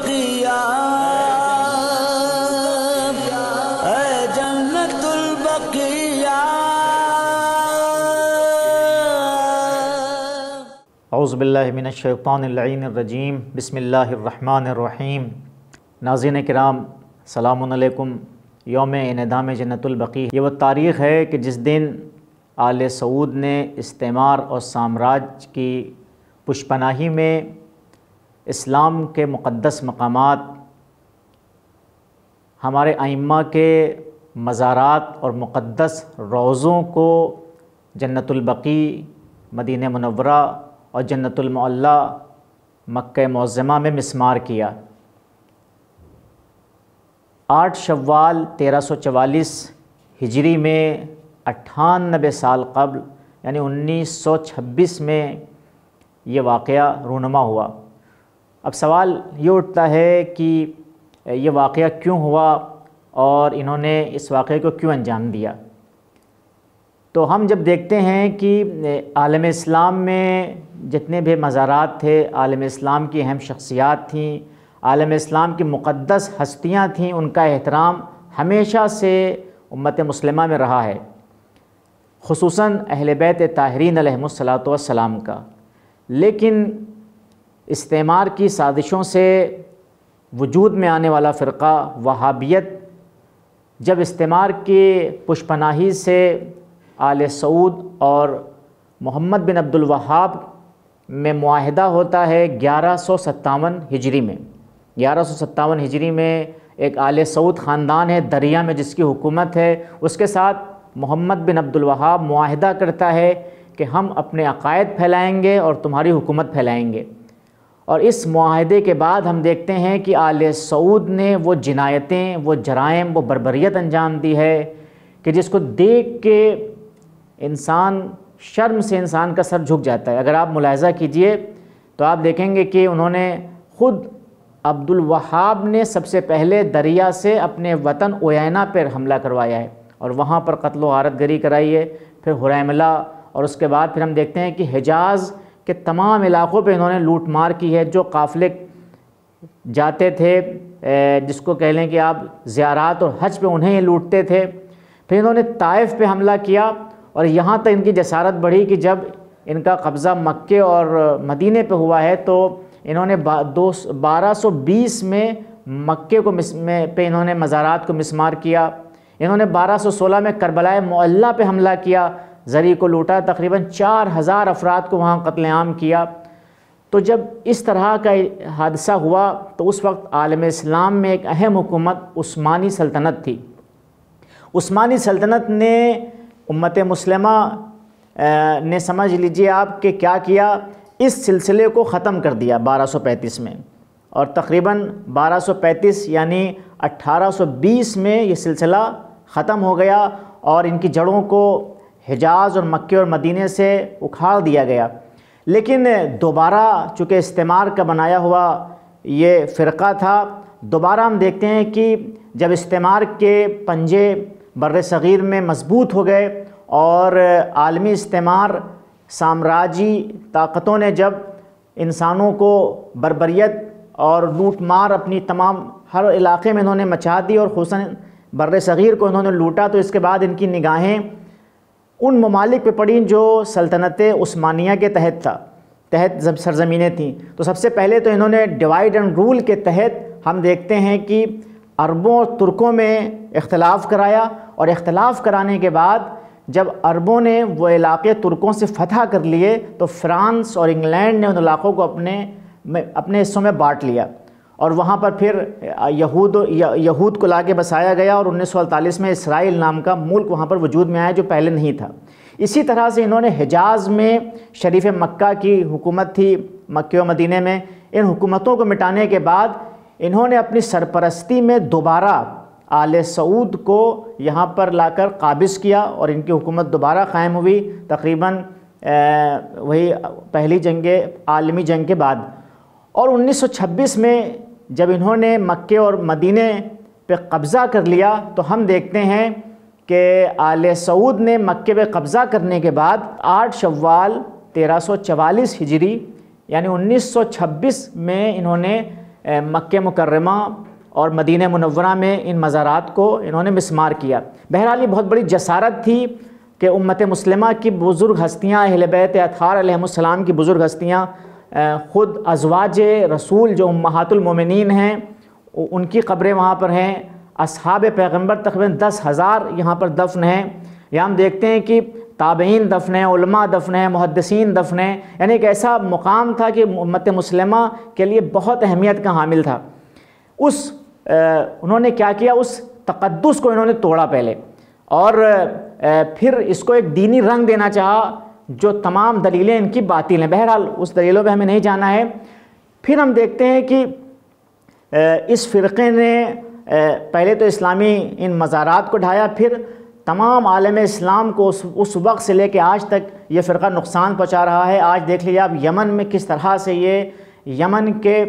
البقیہ، اے جنت البقیہ۔ اعوذ باللہ من الشیطان اللعین الرجیم، بسم اللہ الرحمن الرحیم۔ ناظرین کرام، السلام علیکم۔ یوم انعدام جنت البقیع، یہ وہ تاریخ ہے کہ جس دن آل سعود نے استعمار اور سامراج کی پشپناہی میں اسلام کے مقدس مقامات، ہمارے ائمہ کے مزارات اور مقدس روضوں کو جنت البقیع مدینہ منورہ اور جنت المعلیٰ مکہ معظمہ میں مسمار کیا۔ 8 شوال 1344 ہجری میں 98 سال قبل یعنی 1926 میں یہ واقعہ رونما ہوا۔ اب سوال یہ اٹھتا ہے کہ یہ واقعہ کیوں ہوا اور انہوں نے اس واقعے کو کیوں انجام دیا؟ تو ہم جب دیکھتے ہیں کہ عالم اسلام میں جتنے بھی مزارات تھے، عالم اسلام کی اہم شخصیات تھیں، عالم اسلام کی مقدس ہستیاں تھیں، ان کا احترام ہمیشہ سے امت مسلمہ میں رہا ہے، خصوصاً اہل بیت طاہرین علیہم الصلاۃ والسلام کا۔ لیکن استعمار کی سازشوں سے وجود میں آنے والا فرقہ وہابیت جب استعمار کی پشپناہی سے آل سعود اور محمد بن عبد الوہاب میں معاہدہ ہوتا ہے 1157 ہجری میں۔ 1157 ہجری میں ایک آل سعود خاندان ہے دریا میں جس کی حکومت ہے، اس کے ساتھ محمد بن عبد الوہاب معاہدہ کرتا ہے کہ ہم اپنے عقائد پھیلائیں گے اور تمہاری حکومت پھیلائیں گے۔ اور اس معاہدے کے بعد ہم دیکھتے ہیں کہ آل سعود نے وہ جنایتیں، وہ جرائم، وہ بربریت انجام دی ہے کہ جس کو دیکھ کے انسان شرم سے انسان کا سر جھک جاتا ہے۔ اگر آپ ملاحظہ کیجئے تو آپ دیکھیں گے کہ انہوں نے خود عبد الوہاب نے سب سے پہلے دریا سے اپنے وطن اویینہ پر حملہ کروایا ہے اور وہاں پر قتل و غارت گری کرائی ہے، پھر حریملہ، اور اس کے بعد پھر ہم دیکھتے ہیں کہ حجاز کے تمام علاقوں پہ انہوں نے لوٹ مار کی ہے۔ جو قافلے جاتے تھے، جس کو کہہ لیں کہ آپ زیارات اور حج پہ انہیں لوٹتے تھے، پھر انہوں نے طائف پہ حملہ کیا، اور یہاں تک ان کی جسارت بڑھی کہ جب ان کا قبضہ مکے اور مدینے پہ ہوا ہے تو انہوں نے 1220 میں مکے کو پہ انہوں نے مزارات کو مسمار کیا۔ انہوں نے 1216 میں کربلائے معلیٰ پہ حملہ کیا، زری کو لوٹا، تقریباً 4000 افراد کو وہاں قتل عام کیا۔ تو جب اس طرح کا حادثہ ہوا تو اس وقت عالم اسلام میں ایک اہم حکومت عثمانی سلطنت تھی۔ عثمانی سلطنت نے امت مسلمہ نے سمجھ لیجئے آپ کہ کیا کیا، اس سلسلے کو ختم کر دیا 1235 میں، اور تقریباً 1235 یعنی 1820 میں یہ سلسلہ ختم ہو گیا اور ان کی جڑوں کو حجاز اور مکے اور مدینے سے اکھاڑ دیا گیا۔ لیکن دوبارہ چونکہ استعمار کا بنایا ہوا یہ فرقہ تھا، دوبارہ ہم دیکھتے ہیں کہ جب استعمار کے پنجے بر صغیر میں مضبوط ہو گئے اور عالمی استعمار سامراجی طاقتوں نے جب انسانوں کو بربریت اور لوٹ مار اپنی تمام ہر علاقے میں انہوں نے مچا دی اور خصوصاً بر صغیر کو انہوں نے لوٹا، تو اس کے بعد ان کی نگاہیں ان ممالک پہ پڑیں جو سلطنت عثمانیہ کے تحت سرزمینیں تھیں۔ تو سب سے پہلے تو انہوں نے ڈیوائیڈ اینڈ رول کے تحت ہم دیکھتے ہیں کہ عربوں اور ترکوں میں اختلاف کرایا، اور اختلاف کرانے کے بعد جب عربوں نے وہ علاقے ترکوں سے فتح کر لیے تو فرانس اور انگلینڈ نے ان علاقوں کو اپنے حصوں میں بانٹ لیا، اور وہاں پر پھر یہود کو لا کے بسایا گیا، اور 1948 میں اسرائیل نام کا ملک وہاں پر وجود میں آیا جو پہلے نہیں تھا۔ اسی طرح سے انہوں نے حجاز میں شریف مکہ کی حکومت تھی، مکہ و مدینے میں، ان حکومتوں کو مٹانے کے بعد انہوں نے اپنی سرپرستی میں دوبارہ آل سعود کو یہاں پر لا کر قابض کیا اور ان کی حکومت دوبارہ قائم ہوئی تقریباً وہی پہلی عالمی جنگ کے بعد۔ اور 1926 میں جب انہوں نے مکے اور مدینے پہ قبضہ کر لیا تو ہم دیکھتے ہیں کہ آل سعود نے مکے پہ قبضہ کرنے کے بعد 8 شوال 1344 ہجری یعنی 1926 میں انہوں نے مکہ مکرمہ اور مدینہ منورہ میں ان مزارات کو انہوں نے مسمار کیا۔ بہرحال یہ بہت بڑی جسارت تھی کہ امت مسلمہ کی بزرگ ہستیاں، اہل بیت اطہار علیہ السلام کی بزرگ ہستیاں، خود ازواج رسول جو امہات المومنین ہیں ان کی قبریں وہاں پر ہیں، اصحاب پیغمبر تقریباً 10,000 یہاں پر دفن ہیں۔ یہاں ہم دیکھتے ہیں کہ تابعین دفن ہیں، علماء دفن ہیں، محدثین دفن ہیں، یعنی ایک ایسا مقام تھا کہ امت مسلمہ کے لیے بہت اہمیت کا حامل تھا۔ انہوں نے کیا کیا، اس تقدس کو انہوں نے توڑا پہلے، اور پھر اس کو ایک دینی رنگ دینا چاہا جو تمام دلیلیں ان کی باطل ہیں۔ بہرحال اس دلیلوں پہ ہمیں نہیں جانا ہے۔ پھر ہم دیکھتے ہیں کہ اس فرقے نے پہلے تو اسلامی ان مزارات کو ڈھایا، پھر تمام عالم اسلام کو اس وقت سے لے کے آج تک یہ فرقہ نقصان پہنچا رہا ہے۔ آج دیکھ لیجیے آپ یمن میں کس طرح سے یہ یمن کے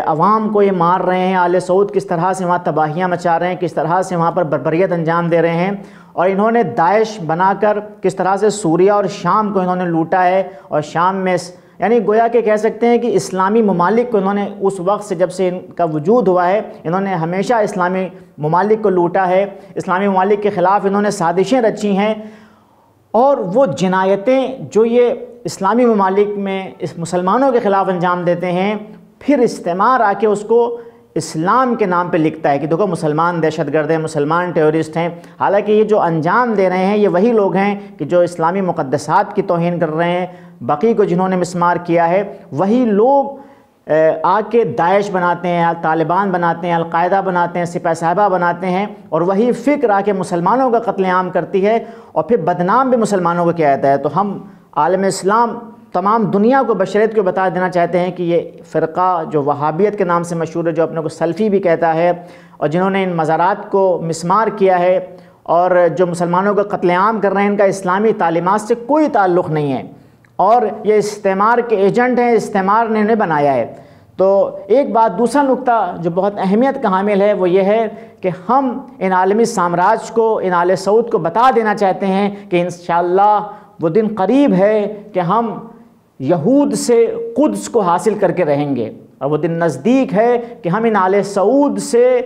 عوام کو یہ مار رہے ہیں، آل سعود کس طرح سے وہاں تباہیاں مچا رہے ہیں، کس طرح سے وہاں پر بربریت انجام دے رہے ہیں، اور انہوں نے داعش بنا کر کس طرح سے سوریہ اور شام کو انہوں نے لوٹا ہے، اور شام میں یعنی گویا کہ کہہ سکتے ہیں کہ اسلامی ممالک کو انہوں نے اس وقت سے جب سے ان کا وجود ہوا ہے انہوں نے ہمیشہ اسلامی ممالک کو لوٹا ہے، اسلامی ممالک کے خلاف انہوں نے سازشیں رچی ہیں، اور وہ جنایتیں جو یہ اسلامی ممالک میں اس مسلمانوں کے خلاف انجام دیتے ہیں، پھر استعمار آ کے اس کو اسلام کے نام پہ لکھتا ہے کہ دیکھو مسلمان دہشت گرد ہیں، مسلمان ٹیررسٹ ہیں، حالانکہ یہ جو انجام دے رہے ہیں یہ وہی لوگ ہیں کہ جو اسلامی مقدسات کی توہین کر رہے ہیں، بقی کو جنہوں نے مسمار کیا ہے، وہی لوگ آ کے داعش بناتے ہیں، طالبان بناتے ہیں، القاعدہ بناتے ہیں، سپہ صحابہ بناتے ہیں، اور وہی فکر آ کے مسلمانوں کا قتل عام کرتی ہے، اور پھر بدنام بھی مسلمانوں کو کیا جاتا ہے۔ تو ہم عالم اسلام تمام دنیا کو بشریت کو بتا دینا چاہتے ہیں کہ یہ فرقہ جو وہابیت کے نام سے مشہور ہے، جو اپنے کو سلفی بھی کہتا ہے، اور جنہوں نے ان مزارات کو مسمار کیا ہے اور جو مسلمانوں کا قتل عام کر رہے ہیں، ان کا اسلامی تعلیمات سے کوئی تعلق نہیں ہے، اور یہ استعمار کے ایجنٹ ہیں، استعمار نے انہیں بنایا ہے۔ تو ایک بات، دوسرا نقطہ جو بہت اہمیت کا حامل ہے وہ یہ ہے کہ ہم ان عالمی سامراج کو، ان آل سعود کو بتا دینا چاہتے ہیں کہ انشاءاللہ وہ دن قریب ہے کہ ہم یہود سے قدس کو حاصل کر کے رہیں گے، اور وہ دن نزدیک ہے کہ ہم ان آل سعود سے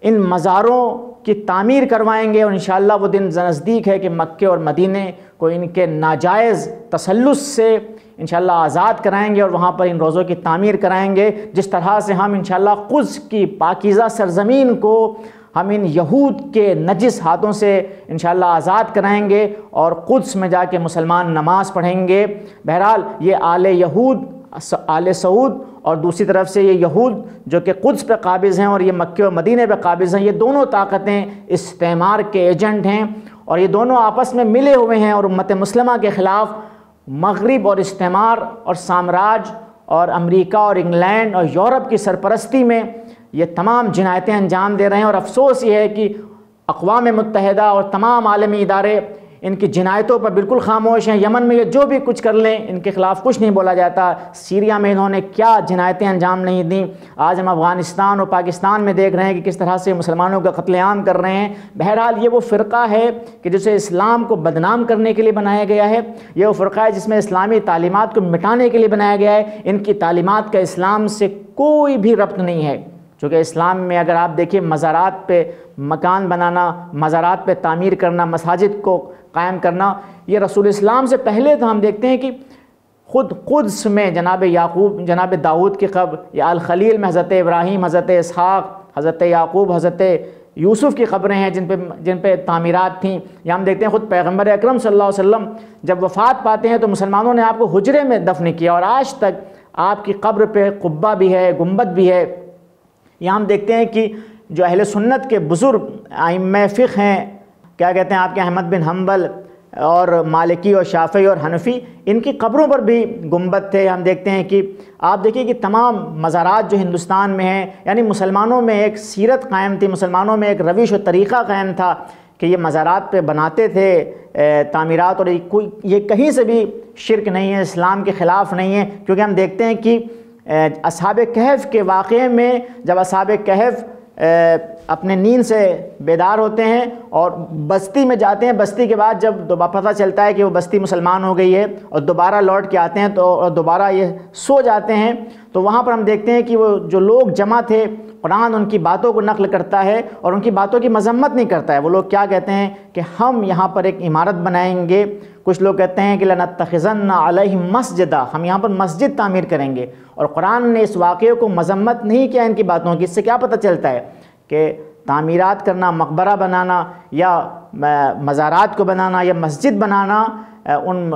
ان مزاروں کی تعمیر کروائیں گے، اور انشاءاللہ وہ دن نزدیک ہے کہ مکے اور مدینے کو ان کے ناجائز تسلط سے انشاءاللہ آزاد کرائیں گے، اور وہاں پر ان روضوں کی تعمیر کرائیں گے، جس طرح سے ہم انشاءاللہ قدس کی پاکیزہ سرزمین کو ہم ان یہود کے نجس ہاتھوں سے انشاءاللہ آزاد کرائیں گے، اور قدس میں جا کے مسلمان نماز پڑھیں گے۔ بہرحال یہ آل سعود اور دوسری طرف سے یہ یہود جو کہ قدس پہ قابض ہیں اور یہ مکہ و مدینے پہ قابض ہیں، یہ دونوں طاقتیں استعمار کے ایجنٹ ہیں، اور یہ دونوں آپس میں ملے ہوئے ہیں، اور امت مسلمہ کے خلاف مغرب اور استعمار اور سامراج اور امریکہ اور انگلینڈ اور یورپ کی سرپرستی میں یہ تمام جنایتیں انجام دے رہے ہیں۔ اور افسوس یہ ہے کہ اقوام متحدہ اور تمام عالمی ادارے ان کی جنایتوں پر بالکل خاموش ہیں۔ یمن میں یہ جو بھی کچھ کر لیں ان کے خلاف کچھ نہیں بولا جاتا، سیریا میں انہوں نے کیا جنایتیں انجام نہیں دیں، آج ہم افغانستان اور پاکستان میں دیکھ رہے ہیں کہ کس طرح سے مسلمانوں کا قتل عام کر رہے ہیں۔ بہرحال یہ وہ فرقہ ہے کہ جسے اسلام کو بدنام کرنے کے لیے بنایا گیا ہے، یہ وہ فرقہ ہے جس میں اسلامی تعلیمات کو مٹانے کے لیے بنایا گیا ہے۔ ان کی تعلیمات کا اسلام سے کوئی بھی ربط نہیں ہے، چونکہ اسلام میں اگر آپ دیکھیں مزارات پہ مکان بنانا، مزارات پہ تعمیر کرنا، مساجد کو قائم کرنا، یہ رسول اسلام سے پہلے تو ہم دیکھتے ہیں کہ خود قدس میں جناب داؤد کی قبر، یا الخلیل میں حضرت ابراہیم، حضرت اسحاق، حضرت یعقوب، حضرت یوسف کی قبریں ہیں جن پہ تعمیرات تھیں۔ یا ہم دیکھتے ہیں خود پیغمبر اکرم صلی اللہ علیہ وسلم جب وفات پاتے ہیں تو مسلمانوں نے آپ کو حجرے میں دفن کیا، اور آج تک آپ کی قبر پہ قبہ بھی ہے، گنبد بھی ہے۔ یہاں ہم دیکھتے ہیں کہ جو اہل سنت کے بزرگ ائمہ فقہ ہیں، کیا کہتے ہیں آپ کے احمد بن حنبل اور مالکی اور شافعی اور حنفی، ان کی قبروں پر بھی گنبد تھے۔ ہم دیکھتے ہیں کہ آپ دیکھیں کہ تمام مزارات جو ہندوستان میں ہیں، یعنی مسلمانوں میں ایک سیرت قائم تھی، مسلمانوں میں ایک روش و طریقہ قائم تھا کہ یہ مزارات پہ بناتے تھے تعمیرات، اور یہ کہیں سے بھی شرک نہیں ہے، اسلام کے خلاف نہیں ہے، کیونکہ ہم دیکھتے ہیں کہ اصحاب کہف کے واقعے میں جب اصحاب کہف اپنے نیند سے بیدار ہوتے ہیں اور بستی میں جاتے ہیں. بستی کے بعد جب دوبارہ پتہ چلتا ہے کہ وہ بستی مسلمان ہو گئی ہے اور دوبارہ لوٹ کے آتے ہیں تو دوبارہ یہ سو جاتے ہیں, تو وہاں پر ہم دیکھتے ہیں کہ وہ جو لوگ جمع تھے, قرآن ان کی باتوں کو نقل کرتا ہے اور ان کی باتوں کی مذمت نہیں کرتا ہے. وہ لوگ کیا کہتے ہیں کہ ہم یہاں پر ایک عمارت بنائیں گے. کچھ لوگ کہتے ہیں کہ لَنَتَّخِذَنَّ عَلَيْهِمْ مَسْجِدًا, ہم یہاں پر مسجد تعمیر کریں گے. اور قرآن نے اس واقعے کو مذمت نہیں کیا ان کی باتوں کی. اس سے کیا پتہ چلتا ہے کہ تعمیرات کرنا, مقبرہ بنانا یا مزارات کو بنانا یا مسجد بنانا ان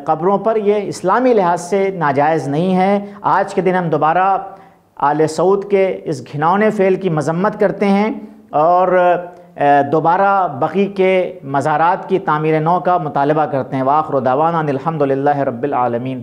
قبروں پر یہ اسلامی لحاظ سے ناجائز نہیں ہے. آج کے دن ہم دوبارہ آل سعود کے اس گھناؤنے فعل کی مذمت کرتے ہیں اور دوبارہ بقی کے مزارات کی تعمیر نو کا مطالبہ کرتے ہیں. وآخر دعوانا ان الحمد للہ رب العالمین.